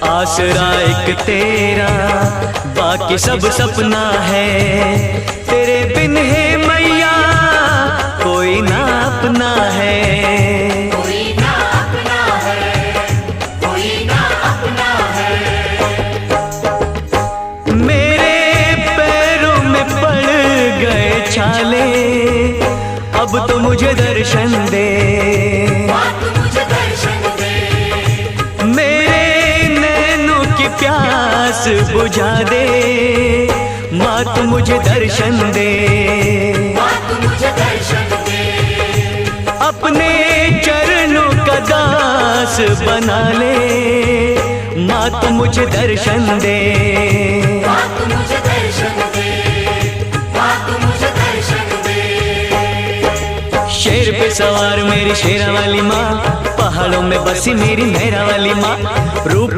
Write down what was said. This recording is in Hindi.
आसरा एक तेरा, बाकी सब सपना है। तेरे बिन है मैया कोई ना अपना है। कोई ना अपना है, कोई ना अपना है। मेरे पैरों में पड़ गए छाले, अब तो मुझे दर्शन दे। माँ तू मुझे दर्शन दे। मेरे नैनों की प्यास बुझा दे, माँ तू मुझे दर्शन दे। माँ तू मुझे दर्शन दे। अपने चरणों का दास बना ले, माँ तू मुझे दर्शन दे। माँ तू मुझे दर्शन दे। माँ तू मुझे दर्शन दे। शेर पे सवार मेरी शेरा वाली माँ, पहाड़ों में बसी मेरी मेरा वाली माँ। रूप